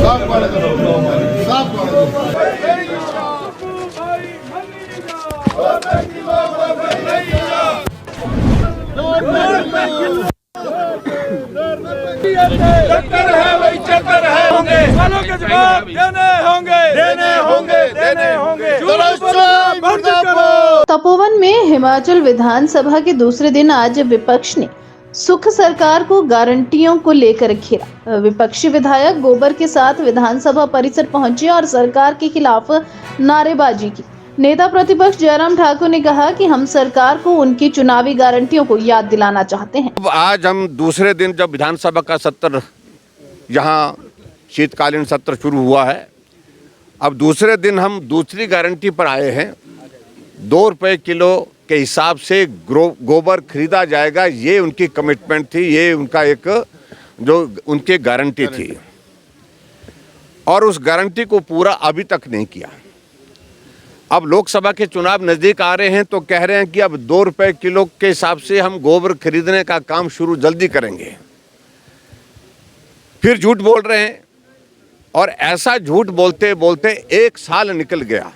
चक्कर है भाई, चक्कर है। होंगे सालों के जवाब देने होंगे, देने होंगे, देने होंगे। तपोवन में हिमाचल विधानसभा के दूसरे दिन आज विपक्ष ने सुख सरकार को गारंटियों को लेकर घेरा। विपक्षी विधायक गोबर के साथ विधानसभा परिसर पहुंचे और सरकार के खिलाफ नारेबाजी की। नेता प्रतिपक्ष जयराम ठाकुर ने कहा कि हम सरकार को उनकी चुनावी गारंटियों को याद दिलाना चाहते हैं। अब आज हम दूसरे दिन जब विधानसभा का सत्र, यहाँ शीतकालीन सत्र शुरू हुआ है, अब दूसरे दिन हम दूसरी गारंटी पर आए हैं। 2 रुपये किलो के हिसाब से गोबर खरीदा जाएगा, ये उनकी कमिटमेंट थी, ये उनका एक जो उनकी गारंटी थी, और उस गारंटी को पूरा अभी तक नहीं किया। अब लोकसभा के चुनाव नज़दीक आ रहे हैं तो कह रहे हैं कि अब 2 रुपये किलो के हिसाब से हम गोबर खरीदने का काम शुरू जल्दी करेंगे। फिर झूठ बोल रहे हैं, और ऐसा झूठ बोलते बोलते 1 साल निकल गया,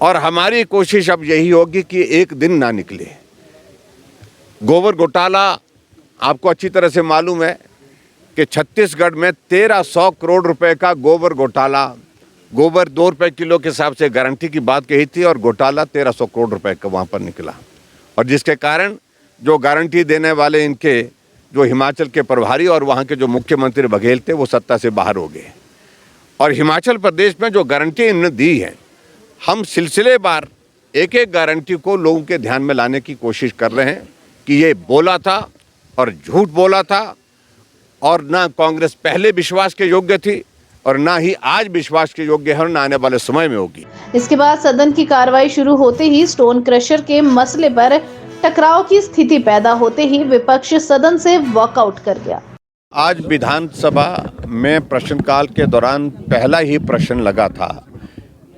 और हमारी कोशिश अब यही होगी कि एक दिन ना निकले। गोबर घोटाला आपको अच्छी तरह से मालूम है कि छत्तीसगढ़ में 1300 करोड़ रुपए का गोबर घोटाला, गोबर 2 रुपये किलो के हिसाब से गारंटी की बात कही थी और घोटाला 1300 करोड़ रुपए का वहाँ पर निकला, और जिसके कारण जो गारंटी देने वाले इनके जो हिमाचल के प्रभारी और वहाँ के जो मुख्यमंत्री बघेल थे वो सत्ता से बाहर हो गए। और हिमाचल प्रदेश में जो गारंटी इन्होंने दी है, हम सिलसिलेवार एक एक गारंटी को लोगों के ध्यान में लाने की कोशिश कर रहे हैं कि ये बोला था और झूठ बोला था, और ना कांग्रेस पहले विश्वास के योग्य थी और ना ही आज विश्वास के योग्य है, और ना आने वाले समय में होगी। इसके बाद सदन की कार्रवाई शुरू होते ही स्टोन क्रशर के मसले पर टकराव की स्थिति पैदा होते ही विपक्ष सदन से वॉकआउट कर गया। आज विधानसभा में प्रश्नकाल के दौरान पहला ही प्रश्न लगा था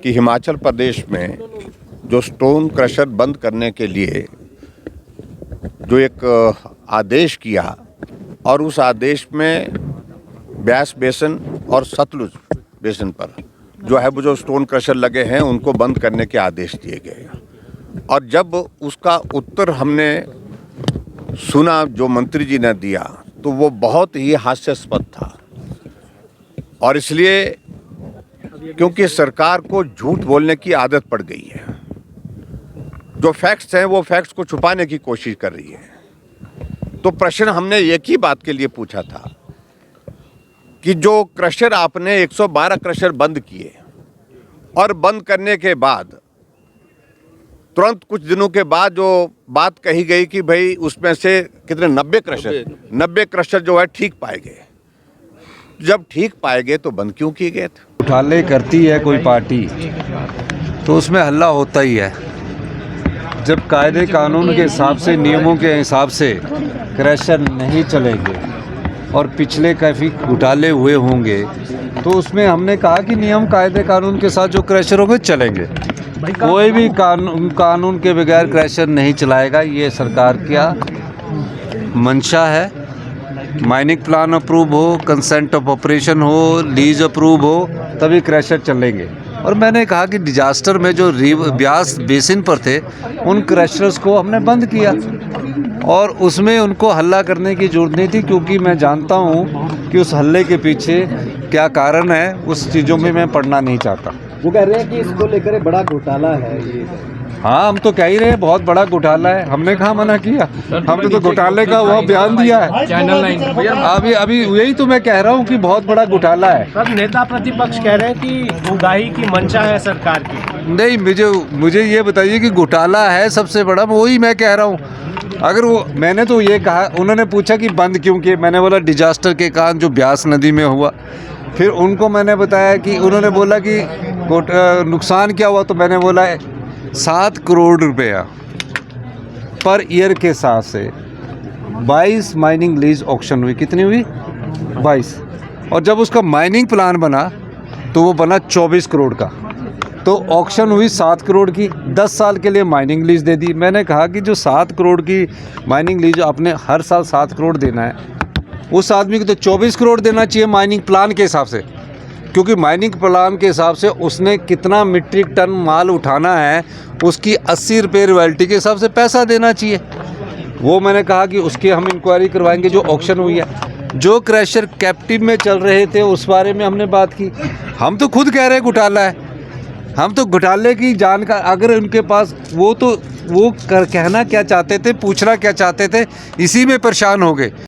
कि हिमाचल प्रदेश में जो स्टोन क्रशर बंद करने के लिए जो एक आदेश किया, और उस आदेश में ब्यास बेसिन और सतलुज बेसिन पर जो है वो जो स्टोन क्रशर लगे हैं उनको बंद करने के आदेश दिए गए। और जब उसका उत्तर हमने सुना जो मंत्री जी ने दिया, तो वो बहुत ही हास्यास्पद था, और इसलिए क्योंकि सरकार को झूठ बोलने की आदत पड़ गई है, जो फैक्ट्स हैं वो फैक्ट्स को छुपाने की कोशिश कर रही है। तो प्रश्न हमने एक ही बात के लिए पूछा था कि जो क्रशर आपने 112 क्रशर बंद किए, और बंद करने के बाद तुरंत कुछ दिनों के बाद जो बात कही गई कि भाई उसमें से कितने 90 क्रशर जो है ठीक पाए गए। जब ठीक पाए गए तो बंद क्यों किए गए थे? घोटाले करती है कोई पार्टी तो उसमें हल्ला होता ही है। जब कायदे कानून के हिसाब से, नियमों के हिसाब से क्रशर नहीं चलेंगे और पिछले काफ़ी घोटाले हुए होंगे, तो उसमें हमने कहा कि नियम कायदे कानून के साथ जो क्रशर होंगे चलेंगे। कोई भी कानून के बगैर क्रशर नहीं चलाएगा, ये सरकार का मंशा है। माइनिंग प्लान अप्रूव हो, कंसेंट ऑफ ऑपरेशन हो, लीज अप्रूव हो, तभी क्रशर चलेंगे। और मैंने कहा कि डिजास्टर में जो ब्यास बेसिन पर थे उन क्रशर्स को हमने बंद किया, और उसमें उनको हल्ला करने की जरूरत नहीं थी, क्योंकि मैं जानता हूँ कि उस हल्ले के पीछे क्या कारण है, उस चीज़ों में मैं पढ़ना नहीं चाहता। वो कह रहे हैं कि इसको लेकर बड़ा घोटाला है ये। हाँ, हम तो कह ही रहे हैं बहुत बड़ा घोटाला है, हमने कहाँ मना किया, हमने तो घोटाले का वो बयान दिया है। चैनल 9 अभी यही तो मैं कह रहा हूँ कि बहुत बड़ा घोटाला है। सब नेता प्रतिपक्ष कह रहे हैं कि उगाही की मंशा है सरकार की। नहीं, मुझे ये बताइए कि घोटाला है सबसे बड़ा, वही मैं कह रहा हूँ। अगर वो, मैंने तो ये कहा, उन्होंने पूछा कि बंद क्यों किए, मैंने बोला डिजास्टर के कारण जो ब्यास नदी में हुआ। फिर उनको मैंने बताया कि, उन्होंने बोला कि नुकसान क्या हुआ, तो मैंने बोला 7 करोड़ रुपया पर ईयर के हिसाब से 22 माइनिंग लीज ऑक्शन हुई। कितनी हुई? 22। और जब उसका माइनिंग प्लान बना तो वो बना 24 करोड़ का। तो ऑक्शन हुई 7 करोड़ की, 10 साल के लिए माइनिंग लीज दे दी। मैंने कहा कि जो 7 करोड़ की माइनिंग लीज आपने हर साल 7 करोड़ देना है, उस आदमी को तो 24 करोड़ देना चाहिए माइनिंग प्लान के हिसाब से। क्योंकि माइनिंग प्लान के हिसाब से उसने कितना मीट्रिक टन माल उठाना है उसकी 80 रुपये रॉयल्टी के हिसाब से पैसा देना चाहिए। वो मैंने कहा कि उसकी हम इंक्वायरी करवाएंगे जो ऑक्शन हुई है। जो क्रैशर कैप्टिव में चल रहे थे उस बारे में हमने बात की। हम तो खुद कह रहे हैं घोटाला है, हम तो घोटाले की जानकारी अगर उनके पास वो कहना क्या चाहते थे, पूछना क्या चाहते थे, इसी में परेशान हो गए।